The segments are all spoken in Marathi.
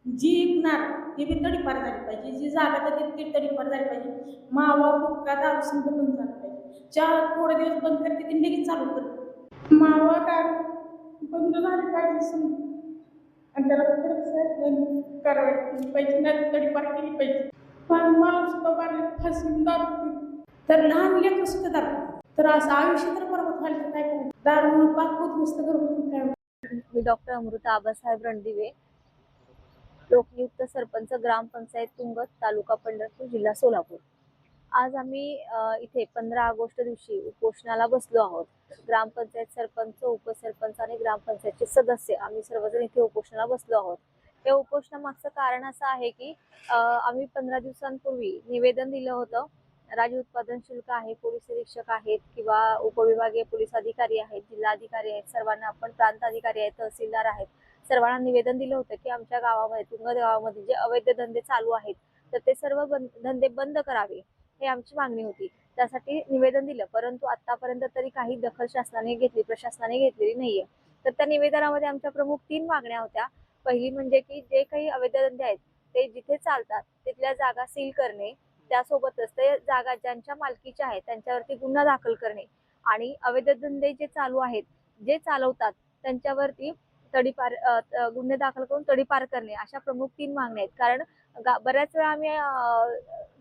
जी ऐकणार ती बी तडीपार झाली पाहिजे, जी जागा तर ती तडीपार झाली पाहिजे. मावा गुटखा दारू संघ बंद झाला पाहिजे. चहा थोडे दिवस बंद करते ती लगेच चालू करते. मावा दारू बंद झाली पाहिजे समजा, आणि त्याला कडक कारवाई केली पाहिजे, नाही तडीपार केली पाहिजे. पण मला सुद्धा मारले फासून दारू पिऊन. तर लहान लेकरं सुद्धा दारू पितात. तर असं आयुष्य तर बरोबर व्हायला तर काय करायचं? दारूमुळे पाक उद्ध्वस्त घरगुती काय होतं? मी डॉक्टर अमृता आबासाहेब रणदिवे, लोकनियुक्त सरपंच, ग्रामपंचायत तुंगत, तालुका पंढरपूर, जिल्हा सोलापूर. आज आम्ही इथे 15 ऑगस्ट दिवशी उपोषणाला बसलो आहोत. ग्रामपंचायत सरपंच, उपसरपंच आणि ग्रामपंचायतचे सदस्य आम्ही सर्वजण इथे उपोषणाला बसलो आहोत. या उपोषणामागचं कारण असं आहे की आम्ही 15 दिवसांपूर्वी निवेदन दिलं होतं. राज्य उत्पादन शुल्क आहे, पोलीस निरीक्षक आहेत किंवा उपविभागीय पोलीस अधिकारी आहेत, जिल्हाधिकारी आहेत, सर्वांना आपण प्रांत अधिकारी आहेत, तहसीलदार आहेत, सर्वांना निवेदन दिलं होतं की आमच्या गावामध्ये, तुंगत गावामध्ये जे अवैध धंदे चालू आहेत तर ते सर्व धंदे बंद करावे, हे आमची मागणी होती. त्यासाठी निवेदन दिलं, परंतु आतापर्यंत तरी काही दखल शासनाने घेतली, प्रशासनाने घेतलेली नाहीये. तर त्या निवेदनामध्ये आमच्या प्रमुख 3 मागण्या होत्या. पहिली म्हणजे की जे काही अवैध धंदे आहेत ते जिथे चालतात तिथल्या जागा सील करणे, त्यासोबतच ते जागा ज्यांच्या मालकीच्या आहेत त्यांच्यावरती गुन्हा दाखल करणे आणि अवैध धंदे जे चालू आहेत, जे चालवतात त्यांच्यावरती गुन्हे दाखल करून तडीपार करणे, अशा प्रमुख 3 मागण्या आहेत. कारण बऱ्याच वेळा आम्ही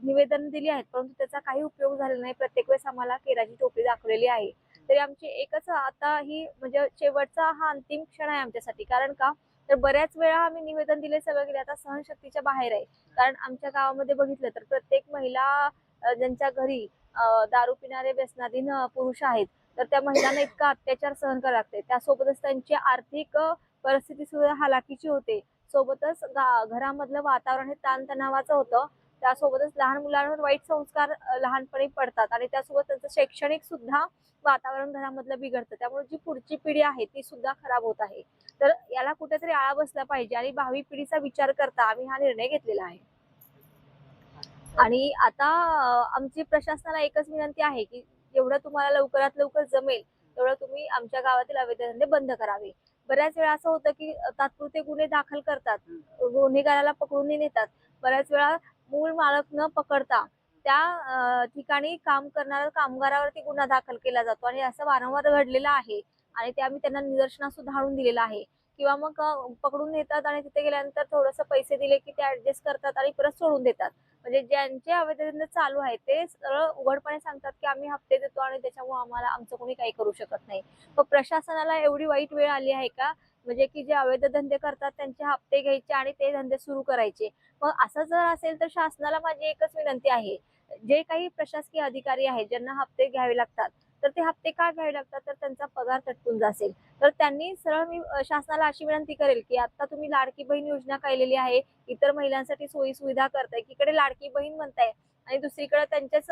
निवेदन दिली आहेत, परंतु त्याचा काही उपयोग झालेला नाही. प्रत्येक वेळेस आम्हाला केराची टोपली दाखवलेली आहे. तरी आमची एकच आता ही म्हणजे शेवटचा हा अंतिम क्षण आहे आमच्यासाठी. कारण का, तर बऱ्याच वेळा आम्ही निवेदन दिले, सगळं केले, आता सहनशक्तीच्या बाहेर आहे. कारण आमच्या गावामध्ये बघितलं तर प्रत्येक महिला ज्यांच्या घरी दारू पिणारे व्यसनाधीन पुरुष आहेत, तर त्या महिलांना इतका अत्याचार सहन करावे लागते. त्यासोबतच त्यांची आर्थिक परिस्थिती सुद्धा हालाकीची होते. सोबतच घरामधलं वातावरण हे ताणतणावाचं होतं. त्यासोबतच लहान मुलांवर वाईट संस्कार लहानपणी पडतात आणि त्यासोबत त्यांचं शैक्षणिक सुद्धा वातावरण घरामधलं बिघडतं. त्यामुळे जी पुढची पिढी आहे ती सुद्धा खराब होत आहे. तर याला कुठेतरी आळा बसला पाहिजे आणि भावी पिढीचा विचार करता आम्ही हा निर्णय घेतलेला आहे. आणि आता आमची प्रशासनाला एकच विनंती आहे की जेवढं तुम्हाला लवकरात लवकर जमेल तेवढं तुम्ही आमच्या गावातील अवैध धंदे बंद करावे. बऱ्याच वेळा असं होतं की तात्पुरते गुन्हे दाखल करतात, गुन्हेगाराला पकडून नेतात. बऱ्याच वेळा मूळ मालक न पकडता त्या ठिकाणी काम करणाऱ्या कामगारावरती गुन्हा दाखल केला जातो आणि असं वारंवार घडलेलं आहे आणि ते आम्ही त्यांना निदर्शनास सुद्धा आणून दिलेलं आहे. किंवा मग पकडून नेतात आणि तिथे गेल्यानंतर थोडंसं पैसे दिले की ते ऍडजस्ट करतात आणि परत सोडून देतात. म्हणजे ज्यांचे अवैध धंदे चालू आहेत ते सरळ उघडपणे सांगतात की आम्ही हप्ते देतो आणि त्याच्यामुळे आम्हाला आमचं कोणी काही करू शकत नाही. मग प्रशासनाला एवढी वाईट वेळ आली आहे का, म्हणजे की जे अवैध धंदे करतात त्यांचे हप्ते घ्यायचे आणि ते धंदे सुरू करायचे? मग असं जर असेल तर शासनाला माझी एकच विनंती आहे, जे काही प्रशासकीय अधिकारी आहेत ज्यांना हप्ते घ्यावे लागतात, तर ते हप्ते का घ्यावे लागतात, तर त्यांचा पगार तटकून जाईल. तर त्यांनी सरळ मी शासनाला अशी विनंती करेल की आता तुम्ही लाडकी बहीण योजना काढलेली आहे, इतर महिलांसाठी सोयी सुविधा करताय, एकीकडे लाडकी बहीण म्हणताय आणि दुसरीकडे त्यांच्याच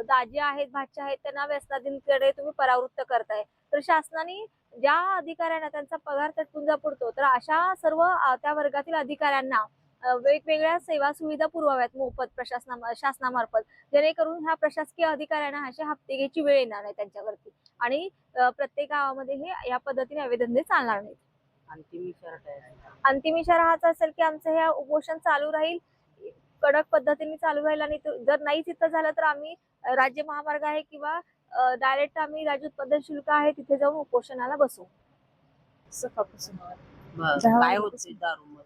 दाजी आहेत, भाच्या आहेत, त्यांना व्यसनाधीनकडे तुम्ही परावृत्त करताय. तर शासनाने ज्या अधिकाऱ्यांना त्यांचा पगार तटपुंजा पडतो, तर अशा सर्व त्या वर्गातील अधिकाऱ्यांना वेगवेगळ्या सेवा सुविधा पुरवाव्यात मोफत शासनामार्फत, जेणेकरून ह्या प्रशासकीय अधिकाऱ्यांना असे हप्ते घ्यायची वेळ येणार नाही त्यांच्यावरती आणि प्रत्येक गावामध्ये हे या पद्धतीने अवैध धंदे चालणार नाहीत. अंतिम इशारा हाच असेल की आमचं हे उपोषण चालू राहील, कडक पद्धतीने चालू राहील आणि जर नाहीच इथं झालं तर आम्ही राज्य महामार्ग आहे किंवा डायरेक्ट आम्ही राज्य उत्पादन शुल्क आहे तिथे जाऊन उपोषणाला बसू. सकाळपासून काय होते दारूमुळे?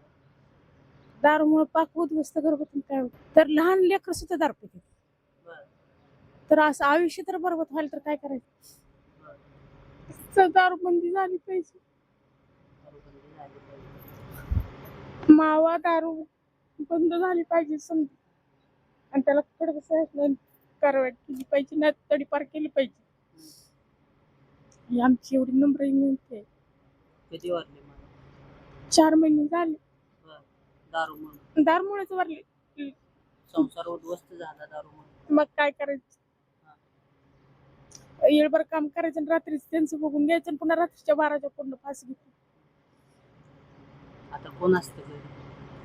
दारूमुळे पाक उद्ध्वस्त घरगुती काय होतं? तर लहान लेकरं सुद्धा दारू पितात. तर असं आयुष्य तर बरोबर व्हायला तर काय करायचं? दारूबंदी झाली पाहिजे. मावा दारू बंद झाली पाहिजे समजा, आणि त्याला कडक कारवाई केली पाहिजे, नाही तडीपार केली पाहिजे. ही आमची एवढी नम्र विनंती आहे. कधी वारले? 4 महिने झाले दारूमुळे? दारूमुळेच वारले. संसार उद्ध्वस्त झाला दारूमुळे. मग काय करायचं? येळभर काम करायचं आणि रात्रीच त्यांचं बघून घ्यायचं आणि पुन्हा रात्रीच्या 12च्या पूर्ण फास घेतो. आता कोण असतं घरी?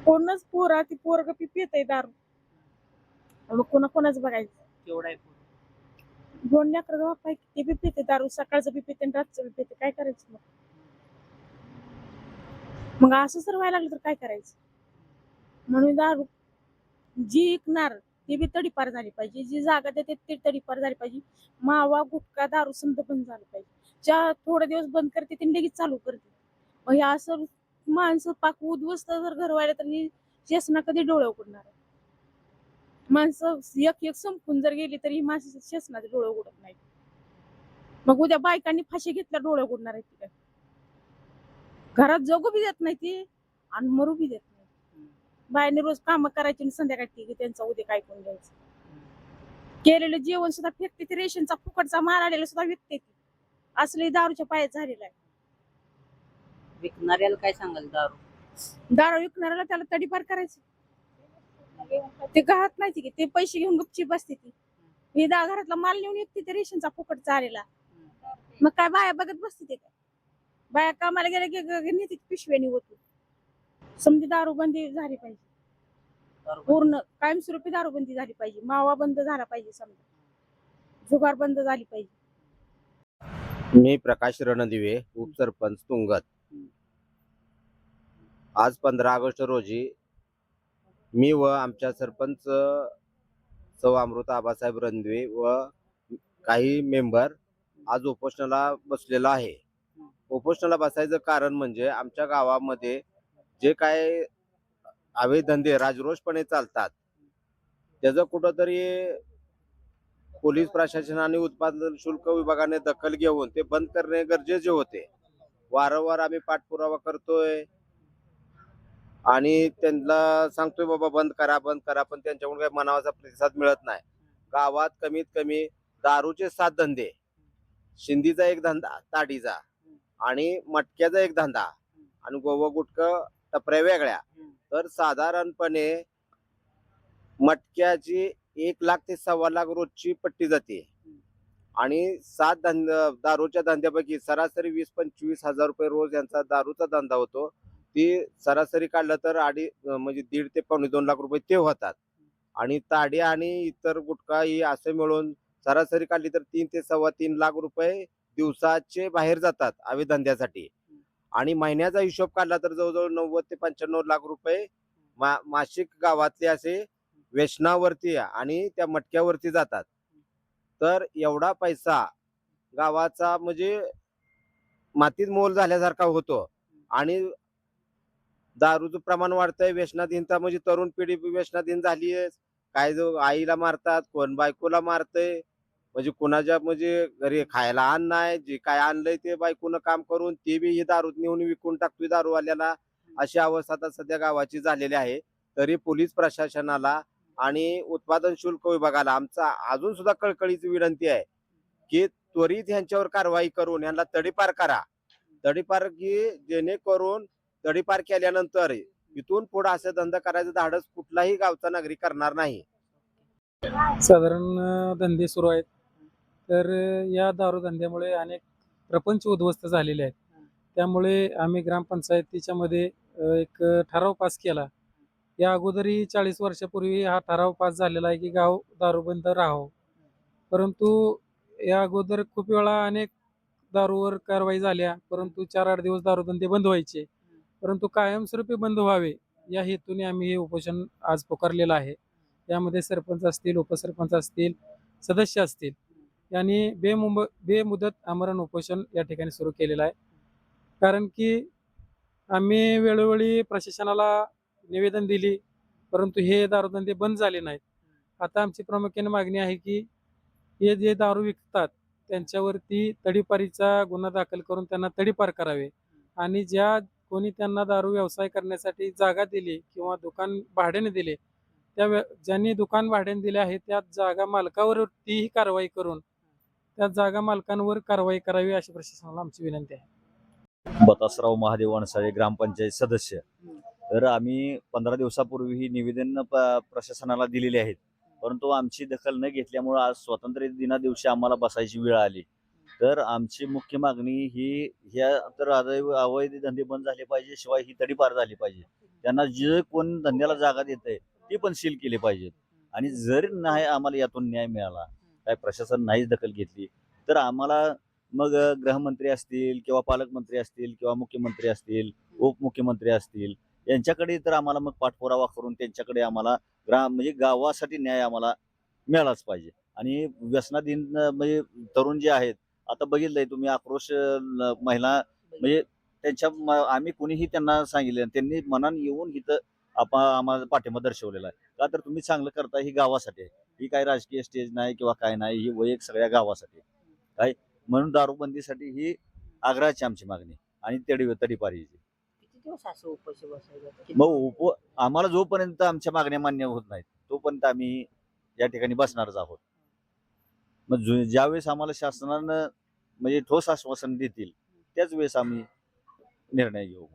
कोणच पोरा ती पोरग पिते दारू, मग कोणाच बघायचं? केवढा आहे पोर? 2 लेकरं बाप आहे, ते बी पिते दारू, सकाळचं बी पिते आणि रातचं बी पिते, काय करायचं मग? मग असं जर व्हायला लागलं तर काय करायचं? म्हणून दारू जी विकणार ती बी तडीपार झाली पाहिजे, जी जागा देते ती तडीपार झाली पाहिजे. मावा गुटखा दारू समजा बंद झालं पाहिजे. ज्या थोडे दिवस बंद करते ती लगेच चालू करते. मग हे असं माणसं पाक उद्ध्वस्त जर घर व्हायला तर ही शासना कधी डोळे उघडणार आहे? माणसं एक एक संपून जर गेली तरी माणसं शासनाचे डोळे उघडत नाही. मग उद्या बायकांनी फाशी घेतल्या डोळे उघडणार आहे ती काय? घरात जगू बी देत नाही ती आणि मरू बी देत नाही. बायाने रोज काम करायची आणि संध्याकाळी ती त्यांचा उद्या काय कोण द्यायचं. केलेलं जेवण सुद्धा फेकते ती, रेशनचा फुकटचा मार आलेला सुद्धा विकते ती. असले दारूच्या पायात झालेला आहे. विकणाऱ्याला काय सांगाल दारू? दारू विकणाऱ्याला त्याला तडीपार करायचं. ते घरात नाही की ते पैसे घेऊन गपची बसते ती. हे घरातला माल नेऊन विकते ते रेशनचा फुकटचा आलेला. मग काय बाया बघत बसते ते काय? बाया कामाला गेल्या की नेते पिशव्यानी होतो. समजी दारूबंदी झाली पाहिजे. पूर्ण कायमस्वरूपी दारूबंदी झाली पाहिजे. मावा बंद झाला पाहिजे, समजा जुगार बंद झाली पाहिजे. मी प्रकाश रणदिवे, उपसरपंच तुंगत. आज 15 ऑगस्ट रोजी मी व आमच्या सरपंच सौ अमृता आबासाहेब रणदिवे व काही मेंबर आज उपोषणाला बसलेलो आहे. उपोषणाला बसायचं कारण म्हणजे आमच्या गावामध्ये जे काय अवैध धंदे राजरोषपणे चालतात त्याचं कुठंतरी पोलीस प्रशासन आणि उत्पादन शुल्क विभागाने दखल घेऊन ते बंद करणे गरजेचे होते. वारंवार आम्ही पाठपुरावा करतोय आणि त्यांना सांगतोय बाबा बंद करा बंद करा, पण त्यांच्याकडून काही मनावाचा प्रतिसाद मिळत नाही. गावात कमीत कमी दारूचे 7 धंदे, शिंदीचा एक धंदा ताडीचा आणि मटक्याचा एक धंदा आणि गोवा गुटखा टपऱ्या वेगळ्या. तर साधारणपणे मटक्याची 1 लाख ते 1.25 लाख रोजची पट्टी जाते आणि 7 दारूच्या धंद्यापैकी सरासरी 20-25 हजार रुपये रोज यांचा दारूचा धंदा होतो. ती सरासरी काढलं तर म्हणजे 1.5 ते 2.25 लाख रुपये ते होतात. आणि ताडी आणि इतर गुटखा ही असे मिळून सरासरी काढली तर 3 ते 3.25 लाख रुपये दिवसाचे बाहेर जातात अवैध धंद्यासाठी. आणि महिन्याचा हिशोब काढला तर जवळजवळ 90 ते 95 लाख रुपये मासिक गावातले असे व्यसनावरती आणि त्या मटक्यावरती जातात. तर एवढा पैसा गावाचा म्हणजे मातीत मोल झाल्यासारखा होतो. आणि दारूचं प्रमाण वाढतंय, व्यसनाधीनता म्हणजे तरुण पिढी व्यसनाधीन झाली आहे. काय जो आईला मारतात, कोण बायकोला मारतंय, म्हणजे कोणाच्या म्हणजे घरी खायला अन्न नाही, जे काय आणलंय ते बायकोनं काम करून ते बी ही दारू नेऊन विकून टाकतोय दारूवाल्याला. अशी अवस्था आता सध्या गावाची झालेली आहे. तरी पोलीस प्रशासनाला आणि उत्पादन शुल्क विभागाला आमचा अजून सुद्धा कळकळीची विनंती आहे की त्वरित यांच्यावर कारवाई करून यांना तडीपार करा. तडीपार की जेणेकरून तडीपार केल्यानंतर इथून पुढे असं धंदा करायचं धाडस कुठलाही गावचा नागरिक करणार नाही. साधारण धंदे सुरू आहेत. तर या दारू धंद्यामुळे अनेक प्रपंच उद्ध्वस्त झालेले आहेत. त्यामुळे आम्ही ग्रामपंचायतीच्या मध्ये एक ठराव पास केला. या अगोदरही 40 वर्षापूर्वी हा ठराव पास झालेला आहे की गाव दारूबंद राहावं. परंतु या अगोदर खूप वेळा अनेक दारूवर कारवाई झाल्या, परंतु 4-8 दिवस दारूधंदे बंद व्हायचे. परंतु कायमस्वरूपी बंद व्हावे या हेतूने आम्ही हे उपोषण आज पुकारलेलं आहे. यामध्ये सरपंच असतील, उपसरपंच असतील, सदस्य असतील यांनी बेमुदत आमरण उपोषण या ठिकाणी सुरू केलेलं आहे. कारण की आम्ही वेळोवेळी प्रशासनाला निवेदन दिली, परंतु हे दारूधंदे बंद झाले नाहीत. आता आमची प्रामुख्याने मागणी आहे की हे जे दारू विकतात त्यांच्यावरती तडीपारीचा गुन्हा दाखल करून त्यांना तडीपार करावे आणि ज्या कोणी त्यांना दारू व्यवसाय करण्यासाठी जागा दिली किंवा दुकान भाड्याने दिले ज्यांनी दुकान भाड्याने दिले आहे त्या जागा मालकावरतीही कारवाई करून त्या जागा मालकांवर कारवाई करावी अशी प्रशासनाला आमची विनंती आहे. बतासराव महादेव वणसाळे, ग्रामपंचायत सदस्य. तर आम्ही 15 दिवसापूर्वी ही निवेदन प्रशासनाला दिलेली आहेत, परंतु आमची दखल न घेतल्यामुळे आज स्वातंत्र्य दिना दिवशी आम्हाला बसायची वेळ आली. तर आमची मुख्य मागणी ही ह्या तर अवैध धंदे बंद झाले पाहिजे, शिवाय ही तडीपार झाली पाहिजे. त्यांना जे कोण धंद्याला जागा देतंय ती पण सील केली पाहिजेत. आणि जर नाही आम्हाला यातून न्याय मिळाला, काय प्रशासन नाहीच दखल घेतली, तर आम्हाला मग गृहमंत्री असतील किंवा पालकमंत्री असतील किंवा मुख्यमंत्री असतील, उपमुख्यमंत्री असतील, यांच्याकडे तर आम्हाला मग पाठपुरावा करून त्यांच्याकडे आम्हाला म्हणजे गावासाठी न्याय आम्हाला मिळालाच पाहिजे. आणि व्यसनाधीन म्हणजे तरुण जे आहेत, आता बघितलंय तुम्ही आक्रोश महिला म्हणजे आम्ही कुणीही त्यांना सांगितलं, त्यांनी मनाने येऊन इथं आम्हाला पाठिंबा दर्शवलेला आहे. का तर तुम्ही चांगलं करता, ही गावासाठी आहे. ही काही राजकीय स्टेज नाही किंवा काय नाही, ही वैयक्तिक सगळ्या गावासाठी आहे. काय म्हणून दारूबंदीसाठी ही आग्रहाची आमची मागणी आणि तडीपारीची. किती दिवस असं उपाशी बसायचं? मग आम्हाला जोपर्यंत आमच्या मागण्या मान्य होत नाहीत तोपर्यंत आम्ही या ठिकाणी बसणारच आहोत. मग ज्यावेळेस आम्हाला शासनानं म्हणजे ठोस आश्वासन देतील त्याच वेळेस आम्ही निर्णय घेऊ.